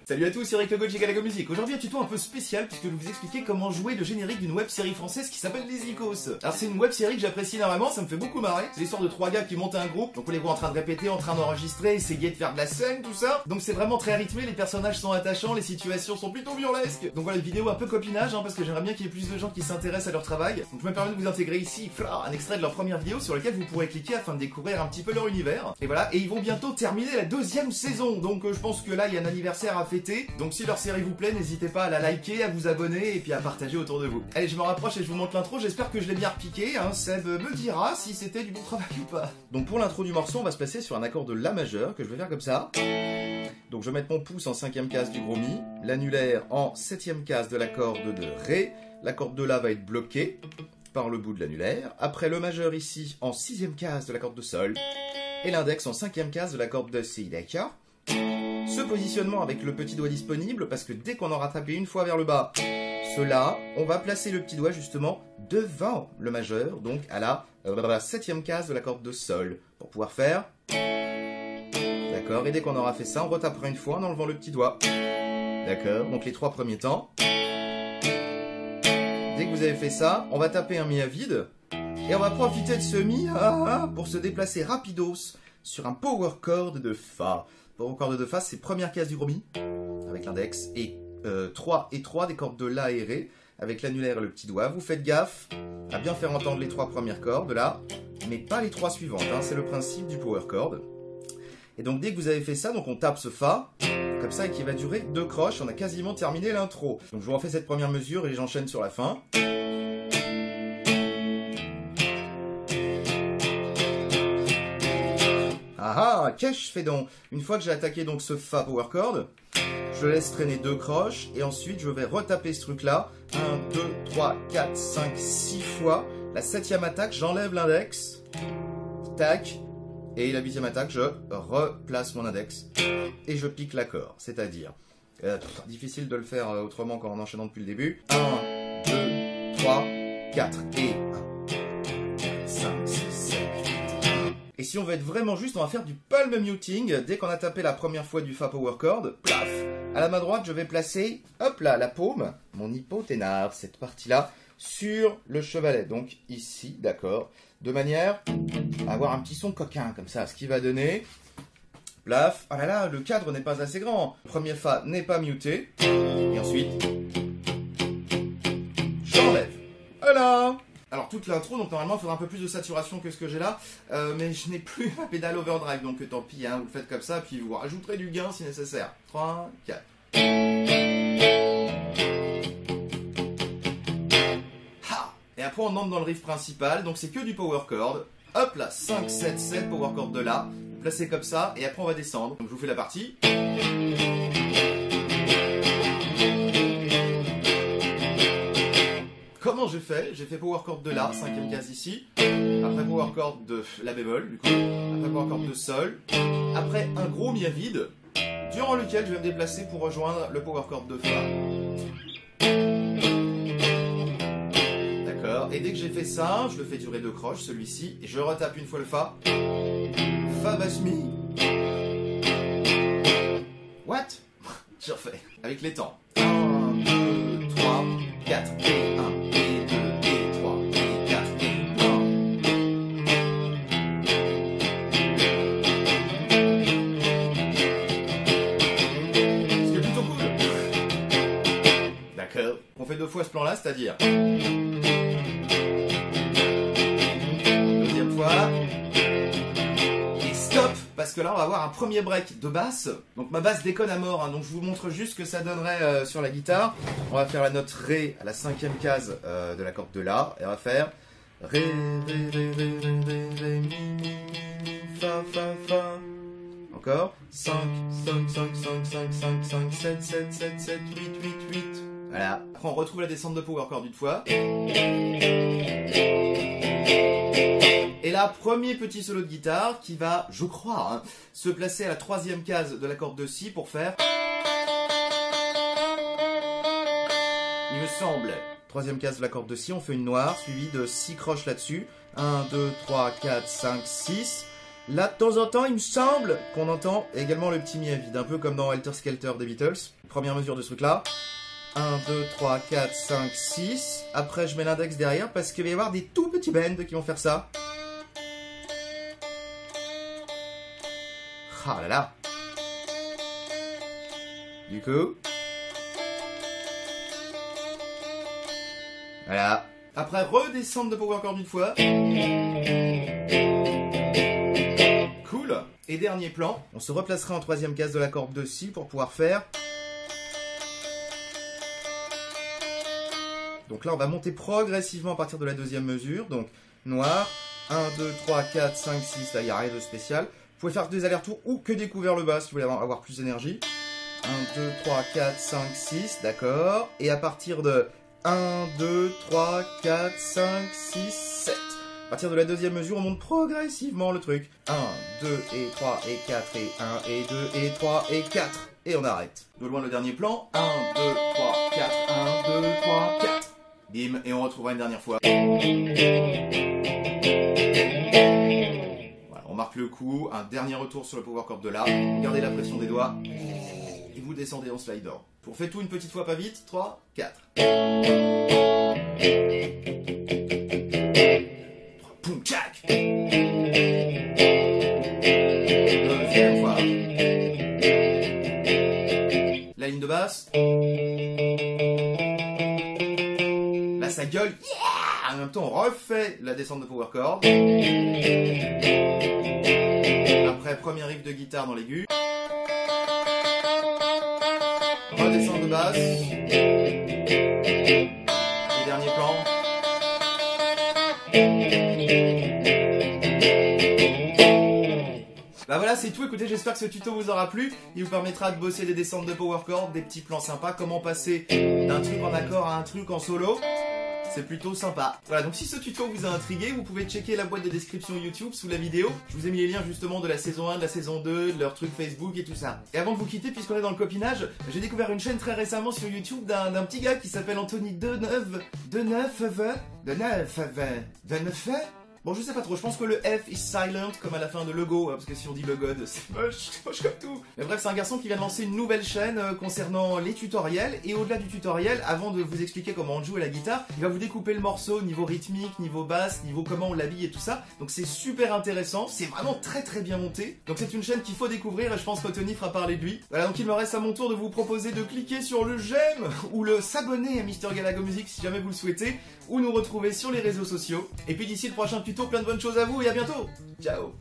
Salut à tous, c'est Eric Legault de chez Galago Music. Aujourd'hui un tuto un peu spécial puisque je vais vous expliquer comment jouer le générique d'une web série française qui s'appelle Les Icos. Alors c'est une web série que j'apprécie énormément, ça me fait beaucoup marrer. C'est l'histoire de trois gars qui montent un groupe, donc on les voit en train de répéter, en train d'enregistrer, essayer de faire de la scène, tout ça. Donc c'est vraiment très rythmé, les personnages sont attachants, les situations sont plutôt burlesques. Donc voilà, une vidéo un peu copinage parce que j'aimerais bien qu'il y ait plus de gens qui s'intéressent à leur travail. Donc je me permets de vous intégrer ici, un extrait de leur première vidéo sur lequel vous pourrez cliquer afin de découvrir un petit peu leur univers. Et voilà, et ils vont bientôt terminer la deuxième saison. Donc je pense que là il y a un anniversaire à fêter. Donc si leur série vous plaît, n'hésitez pas à la liker, à vous abonner et puis à partager autour de vous. Allez, je me rapproche et je vous montre l'intro, j'espère que je l'ai bien repiqué, Seb me dira si c'était du bon travail ou pas. Donc pour l'intro du morceau, on va se placer sur un accord de La majeur, que je vais faire comme ça. Donc je vais mettre mon pouce en 5e case du gros Mi, l'annulaire en 7e case de l'accord de Ré, l'accord de La va être bloqué par le bout de l'annulaire, après le majeur ici en 6e case de l'accord de Sol, et l'index en 5e case de l'accord de Si, d'accord. Ce positionnement avec le petit doigt disponible, parce que dès qu'on aura tapé une fois vers le bas, cela, on va placer le petit doigt justement devant le majeur, donc à la 7e case de l'accord de Sol, pour pouvoir faire... D'accord, et dès qu'on aura fait ça, on retapera une fois en enlevant le petit doigt. D'accord, donc les 3 premiers temps. Dès que vous avez fait ça, on va taper un Mi à vide, et on va profiter de ce Mi pour se déplacer rapidos sur un power chord de Fa. Power chord de Fa, c'est première case du gros Mi, avec l'index, et 3 et 3 des cordes de La et Ré, avec l'annulaire et le petit doigt. Vous faites gaffe à bien faire entendre les 3 premières cordes, là, mais pas les 3 suivantes, c'est le principe du power chord. Et donc dès que vous avez fait ça, donc on tape ce Fa, comme ça, et qui va durer 2 croches, on a quasiment terminé l'intro. Donc je vous refais cette première mesure et j'enchaîne sur la fin. Qu'est-ce que je fais donc? Une fois que j'ai attaqué donc ce Fa power chord, je laisse traîner 2 croches et ensuite je vais retaper ce truc là 1, 2, 3, 4, 5, 6 fois. La 7e attaque, j'enlève l'index, tac, et la 8e attaque, je replace mon index et je pique l'accord. C'est-à-dire, difficile de le faire autrement qu'en enchaînant depuis le début. 1, 2, 3, 4 et 1, 5, 6, 7, 8. Et si on veut être vraiment juste, on va faire du palm muting. Dès qu'on a tapé la première fois du Fa power chord, plaf. À la main droite, je vais placer, hop là, la paume, mon hypoténare, cette partie-là, sur le chevalet. Donc ici, d'accord, de manière à avoir un petit son coquin, comme ça, ce qui va donner, plaf. Ah là là, le cadre n'est pas assez grand. Le premier Fa n'est pas muté. Et ensuite, j'enlève. Voilà. Alors toute l'intro, donc normalement il faudra un peu plus de saturation que ce que j'ai là, mais je n'ai plus ma pédale overdrive, donc tant pis, vous le faites comme ça, puis vous rajouterez du gain si nécessaire. 3, 4. Et après on entre dans le riff principal, donc c'est que du power chord. Hop là, 5, 7, 7, power chord de La, vous placez comme ça, et après on va descendre. Donc je vous fais la partie. Comment j'ai fait? J'ai fait power chord de La, 5e case ici, après power chord de La bémol, du coup, après power chord de Sol, après un gros Mi à vide, durant lequel je vais me déplacer pour rejoindre le power chord de Fa. D'accord, et dès que j'ai fait ça, je le fais durer 2 croches, celui-ci, et je retape une fois le Fa. Fa basse Mi. What? Je refais, avec les temps. 1, 2, 3, 4, et 1. On fait 2 fois ce plan-là, c'est-à-dire... Deuxième fois... Et stop! Parce que là, on va avoir un premier break de basse. Donc ma basse déconne à mort, donc je vous montre juste ce que ça donnerait sur la guitare. On va faire la note Ré à la 5e case de l'accord de La. Et on va faire... Ré, Ré, Ré, Ré, Ré, Ré, Ré, Mi, Mi, Mi, Fa, Fa, Fa. Encore. 5, 5, 5, 5, 5, 5, 5, 7, 7, 7, 7, 8, 8, 8. Voilà. Après, on retrouve la descente de power chord une fois. Et là, premier petit solo de guitare qui va, je crois, se placer à la 3e case de l'accord de Si pour faire... Il me semble. 3e case de l'accord de Si, on fait une noire, suivie de 6 croches là-dessus. 1, 2, 3, 4, 5, 6. Là, de temps en temps, il me semble qu'on entend également le petit mi à vide, un peu comme dans Helter Skelter des Beatles. Première mesure de ce truc-là. 1, 2, 3, 4, 5, 6. Après, je mets l'index derrière parce qu'il va y avoir des tout petits bends qui vont faire ça. Ah là là. Du coup... Voilà. Après, redescendre de power chord une fois. Cool. Et dernier plan, on se replacera en troisième case de la corde de Si pour pouvoir faire... Donc là, on va monter progressivement à partir de la deuxième mesure. Donc, noir, 1, 2, 3, 4, 5, 6, là, il n'y a rien de spécial. Vous pouvez faire des allers-retours ou que découvrir le bas si vous voulez avoir plus d'énergie. 1, 2, 3, 4, 5, 6, d'accord. Et à partir de 1, 2, 3, 4, 5, 6, 7. À partir de la deuxième mesure, on monte progressivement le truc. 1, 2, et 3, et 4, et 1, et 2, et 3, et 4. Et on arrête. De loin le dernier plan. 1, 2, 3, 4, 1, 2, 3, 4. Bim, et on retrouvera une dernière fois. Voilà, on marque le coup, un dernier retour sur le power chord de là. Gardez la pression des doigts. Et vous descendez en slider. Pour faire tout une petite fois, pas vite. 3, 4. 3, poum, tchac. Deuxième fois. La ligne de basse. Là, ça gueule. Yeah! En même temps, on refait la descente de power chord. Après, premier riff de guitare dans l'aigu. Redescente de basse. Et dernier plan. Bah voilà, c'est tout. Écoutez, j'espère que ce tuto vous aura plu. Il vous permettra de bosser des descentes de power chord, des petits plans sympas, comment passer d'un truc en accord à un truc en solo. C'est plutôt sympa. Voilà, donc si ce tuto vous a intrigué, vous pouvez checker la boîte de description YouTube sous la vidéo. Je vous ai mis les liens justement de la saison 1, de la saison 2, de leur truc Facebook et tout ça. Et avant de vous quitter, puisqu'on est dans le copinage, j'ai découvert une chaîne très récemment sur YouTube d'un petit gars qui s'appelle Anthony Deneuve. Bon, je sais pas trop, je pense que le F is silent comme à la fin de Lego, parce que si on dit le God, c'est moche comme tout. Mais bref, c'est un garçon qui vient de lancer une nouvelle chaîne concernant les tutoriels, et au-delà du tutoriel, avant de vous expliquer comment on joue à la guitare, il va vous découper le morceau niveau rythmique, niveau basse, niveau comment on l'habille et tout ça. Donc c'est super intéressant, c'est vraiment très très bien monté. Donc c'est une chaîne qu'il faut découvrir et je pense qu'Anthony fera parler de lui. Voilà, donc il me reste à mon tour de vous proposer de cliquer sur le j'aime ou le s'abonner à Mr Galago Music si jamais vous le souhaitez, ou nous retrouver sur les réseaux sociaux. Et puis d'ici le prochain tuto, plein de bonnes choses à vous et à bientôt. Ciao.